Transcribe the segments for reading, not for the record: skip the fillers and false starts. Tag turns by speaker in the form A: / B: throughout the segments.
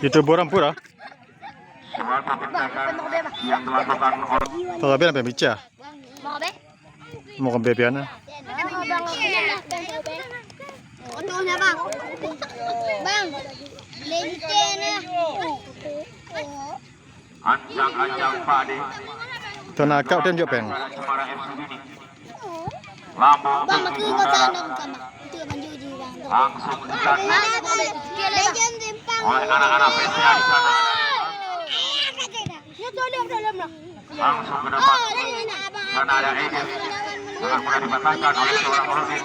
A: Itu borang pura.
B: Suatu tindakan yang dilakukan oleh
A: Talaga na pemicha.
C: Mau be?
A: Mo kang bebe na.
C: Foto na bang? Bang, lente na.
B: Anjang-anjang pade
A: Ito na kau tem jopeng.
B: pada Cemara FC ini. Lambung
C: Bang,
B: tinggi
C: makin
B: udara
C: kau kama. Itu menjuji bang.
B: langsung ditangkap
C: Legend timpang.
B: oleh anak-anak PSIA di sana.
C: Ya tolong dalam lah.
B: Langsung ke depan. Sana ada Edil. Sangat mudah dipatahkan oleh seorang Rodin.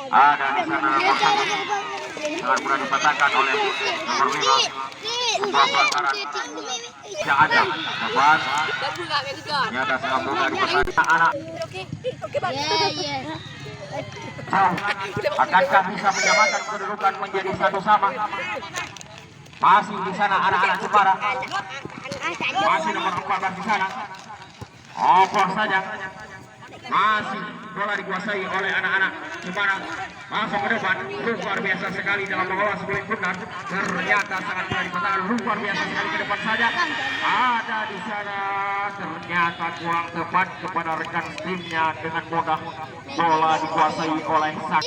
B: Ada di sana sangat mudah dipatahkan oleh nomor 5. Sebuah pelanggaran yang ada dapat ternyata sangat mudah dipatahkan anak. Akankah bisa menyamakan kedudukan menjadi satu sama? Masih di sana anak-anak Jepara. Masih nomor 14 di sana. Opor saja. Masih bola dikuasai oleh anak-anak Jepara. Masuk ke depan. Luar biasa sekali dalam mengolah sebelum benar. Ternyata sangat mudah dipatahkan. Luar biasa sekali ke depan saja. Ada di sana. Ternyata kurang tepat kepada rekan timnya dengan mudah. Bola dikuasai oleh Sak.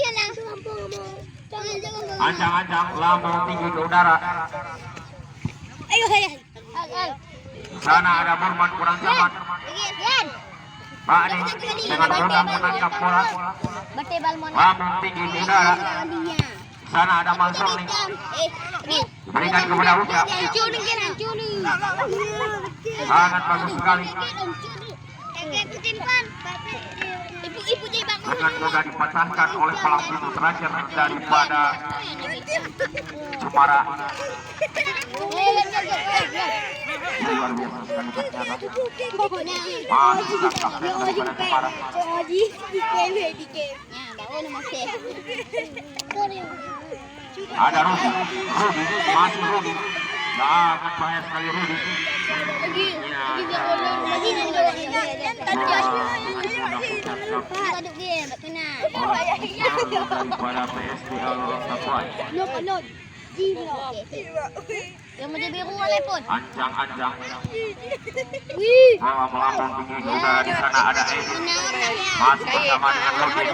B: Ancang-ancang lambung tinggi ke udara.
C: Ayo, ayo.
B: Sana ada Burman kurang cermat. Pak Adi dengan mudah menangkap bola. Lambung tinggi ke udara. Sana ada Mansur nih. Berikan kepada Uca. Sangat bagus sekali. Dengan mudah dipatahkan oleh palang pintu terakhir daripada Cemara. Luar biasa sekali ternyata. Masih tangkap daripada Cemara. Ada Rudi, masih Rudi. Sangat bahaya sekali Rudi. Daripada PSDL Takwai.
C: Yang mau biru oleh pun.
B: Ancang-ancang. Bola melambung tinggi ke udara di sana ada Edi. Masih bersama dengan Rudi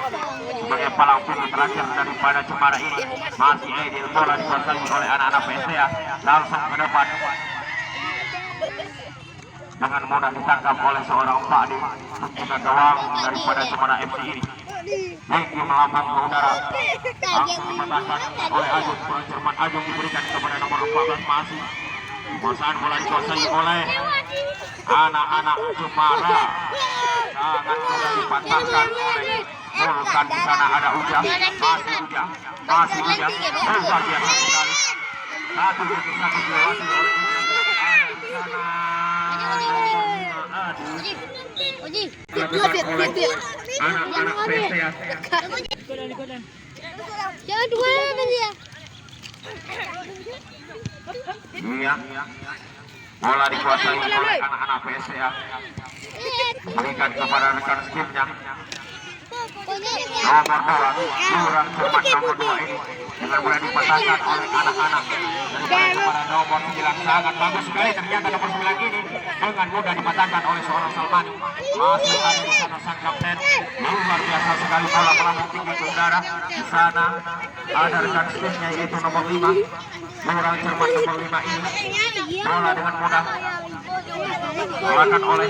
B: sebagai palang pintu terakhir daripada Cemara ini. Masih Edi, bola dikuasai oleh anak-anak PSIA. Langsung ke depan. Dengan mudah ditangkap oleh seorang Pak Adi. Juga gawang daripada Cemara FC ini. Egi melambung ke udara. Langsung dipatahkan oleh Ajung. Cermat Ajung diberikan kepada nomor 14 masih. Kuasaan bola dikuasai oleh anak-anak Jepara. Sangat mudah dipatahkan oleh Vulkan. Di sana ada Ujang. Masih Ujang. Luar biasa sekali. Satu dilewati oleh Ujang. Ada di sana. Anak-anak PSIA.
C: Jangan dua dia.
B: Iya. Bola dikuasai oleh anak-anak PSIA. Berikan kepada rekan timnya. Nomor 2 kurang cermat nomor 2 ini dengan mudah dipatahkan oleh anak-anak kepada nomor 9. Sangat bagus sekali ternyata nomor 9 ini dengan mudah dipatahkan oleh seorang Salmani. Masih ada di sana sang kapten. Luar biasa sekali bola melambung tinggi ke udara. Di sana ada rekan timnya yaitu nomor 5. Kurang cermat nomor 5 ini. Bola dengan mudah dilakukan oleh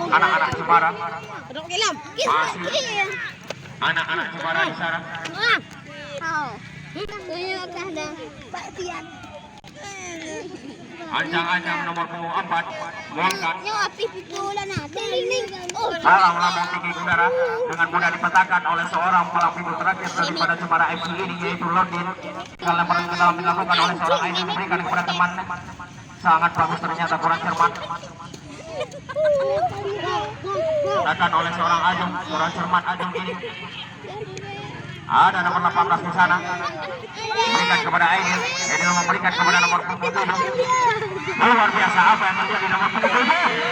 B: anak-anak Jepara. Masih anak-anak Jepara di sana. Ancang-ancang nomor 4 Vulkan. Bola melambung tinggi ke udara dengan mudah dipatahkan oleh seorang palang pintu terakhir daripada Jepara FC ini yaitu Lordin. Kalau dalam dilakukan oleh seorang Aini diberikan kepada teman. Sangat bagus ternyata kurang cermat. Dipatahkan oleh seorang Ajung, kurang cermat Ajung ini. Ada nomor 18 di sana. Berikan kepada Aidil. Aidil memberikan kepada nomor 27. Luar biasa apa yang terjadi nomor 27.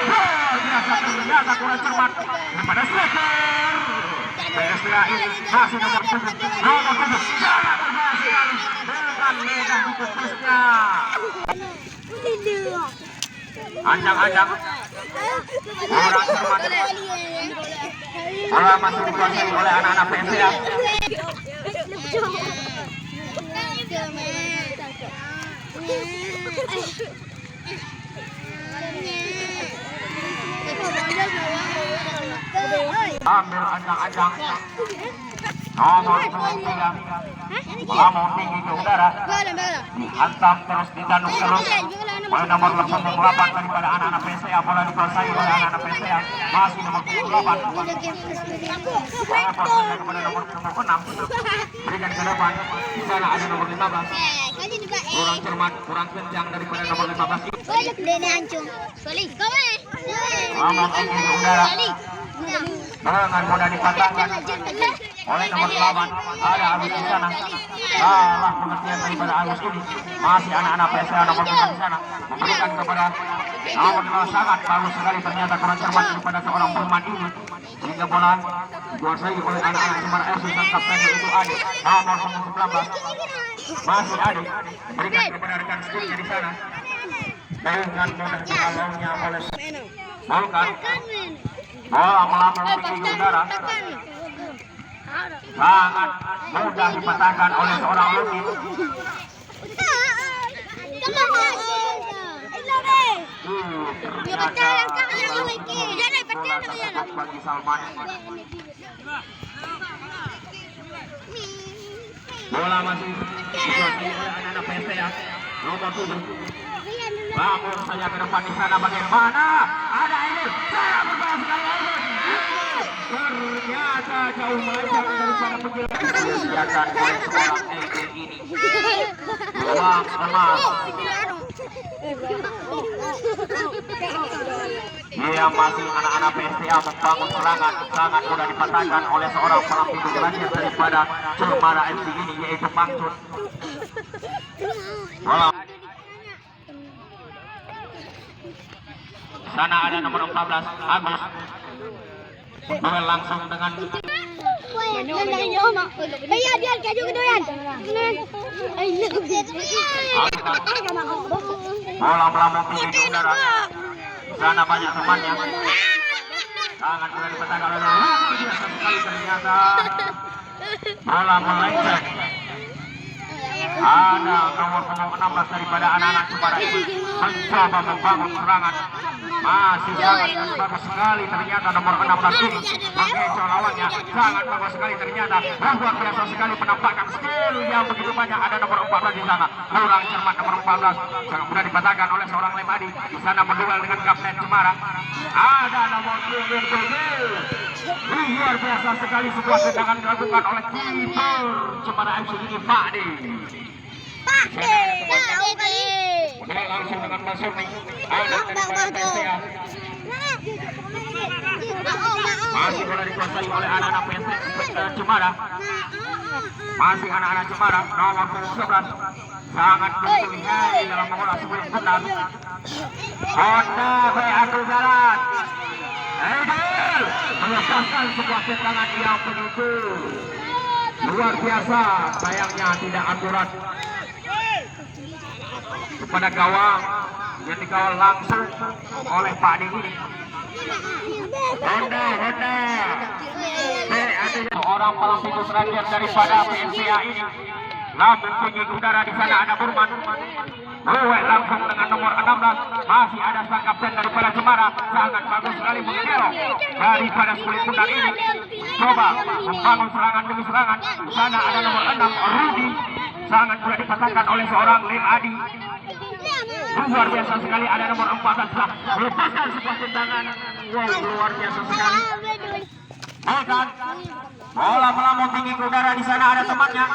B: Luar biasa ternyata kurang cermat daripada striker. PSPA ini masih nomor 7. Nomor 7 sangat berhasil dengan mudah ditepusnya. Ancang-ancang orang cermat. Bola masih dikuasai oleh anak-anak PSPA. Ambil ancang-ancang nomor 23 melambung tinggi ke udara, dihantam terus ditanduk terus oleh nomor 88 daripada anak-anak PSPA. Bola dikuasai oleh anak-anak PSPA, masih nomor 28 kepada nomor 6, berikan ke depan. Di sana ada nomor 15, kurang cermat, kurang kencang daripada nomor 15 ini. Melambung tinggi ke udara dengan mudah dipatahkan oleh nomor 8. Ada Agus di sana. Salah pengertian daripada Agus ini. Masih anak-anak PSPA nomor 5 di sana. Memberikan kepada nomor 2. Sangat bagus sekali, ternyata kurang cermat daripada seorang Burman ini. Sehingga bola dikuasai oleh anak-anak Cemara FC dan kaptennya itu Ade. Nomor 19. Masih Ade. Berikan kepada rekan sekurnya di sana. Dengan mudah dihalaunya oleh Volkan. Bola melambung tinggi ke udara, sangat mudah dipatahkan oleh seorang Luki. Bagi Salman. Bola masih dikuasai oleh anak-anak PSPA nomor 7. Langsung saja ke depan di sana, bagaimana? Ada ini, sangat berbahaya sekali ini. Ternyata jauh melenceng daripada penjelasan disediakan oleh seorang EG ini. Lemah. Dia masih anak-anak PSPA membangun serangan, sangat mudah dipatahkan oleh seorang pelamping terakhir daripada Cemara FC ini, yaitu Mangsud. Bola sana ada nomor 14 Agus. Duel langsung dengan bola melambung tinggi ke udara. Sana banyak temannya. Sangat mudah dipatahkan oleh biasa sekali, ternyata bola melenceng. Ada nomor 16 daripada anak-anak Cemara ini mencoba membangun serangan. Masih sangat bagus sekali, ternyata nomor 16 ini mengecoh lawannya. Sangat bagus sekali, ternyata luar biasa sekali penampakan skill yang begitu banyak. Ada nomor 14 di sana, kurang cermat nomor 14, sangat mudah dipatahkan oleh seorang Lemadi. Di sana berduel dengan kapten Cemara. Ada nomor 7. Luar biasa sekali sebuah tendangan dilakukan oleh kiper Cemara FC ini, Pakde. Langsung dengan masuk nih. Ada daripada PSPA. Masih bola dikuasai oleh anak-anak PSPA Cemara. Masih anak-anak Cemara nomor 11. Sangat berhati-hati dalam bola sebelum benar. Honda Abdul Jalan. Aidil melepaskan sebuah tendangan yang begitu luar biasa. Sayangnya tidak akurat kepada gawang yang dikawal langsung oleh Pak Dini. Honda. Seorang pelamping terakhir daripada PSPA ini. Lambung tinggi udara, di sana ada Burman. Ruwet langsung dengan nomor 16. Masih ada sang kapten daripada Cemara. Sangat bagus sekali mengerok daripada kulit pundar ini. Coba membangun serangan demi serangan. Di sana ada nomor 6 Rudi. Sangat mudah dipatahkan oleh seorang Lemadi. Luar biasa sekali, ada nomor 14 lah melepaskan sebuah tendangan. Wow, luar biasa sekali. Volkan. Bola melambung tinggi ke udara, di sana ada temannya.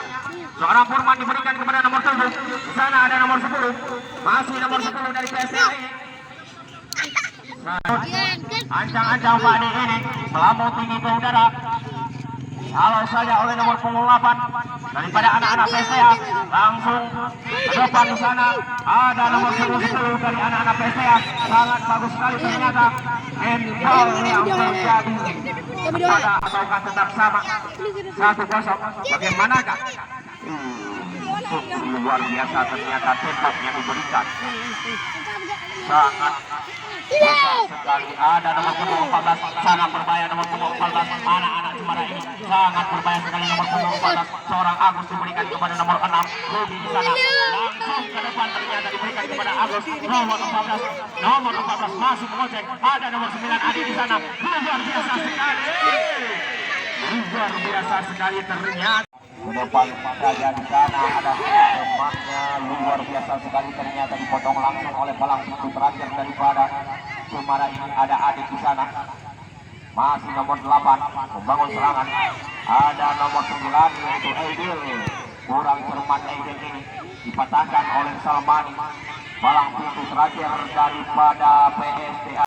B: Seorang Burman diberikan kepada nomor 7. Di sana ada nomor 10. Masih nomor 10 dari PSPA ini. Ancang-ancang Pak D ini melambung tinggi ke udara. Dihalau saja oleh nomor punggung 8 daripada anak-anak PSTA. Langsung ke depan di sana ada nomor 10 dari anak-anak PSTA. Sangat bagus sekali ternyata. Handball yang terjadi pada ataukah tetap sama 1-0. Bagaimanakah? Luar biasa ternyata tembak yang diberikan. Sangat besar sekali. Ada nomor punggung 14 sangat berbahaya. Nomor punggung 14 anak-anak Cemara ini sangat berbahaya sekali. Nomor punggung 14 seorang Agus diberikan kepada nomor 6 Ruby di sana. Langsung ke depan ternyata diberikan kepada Agus. Nomor 14 masih mengocek. Ada nomor 9 Adi di sana. Luar biasa sekali. Luar biasa sekali ternyata. Ke depan saja di sana ada temannya. Luar biasa sekali ternyata dipotong langsung oleh palang pintu terakhir daripada Cemara ini. Ada Adik di sana. Masih nomor 8 membangun serangan. Ada nomor 9 yaitu Aidil. Kurang cermat Aidil ini dipatahkan oleh Salmani. Palang pintu terakhir daripada PSTA.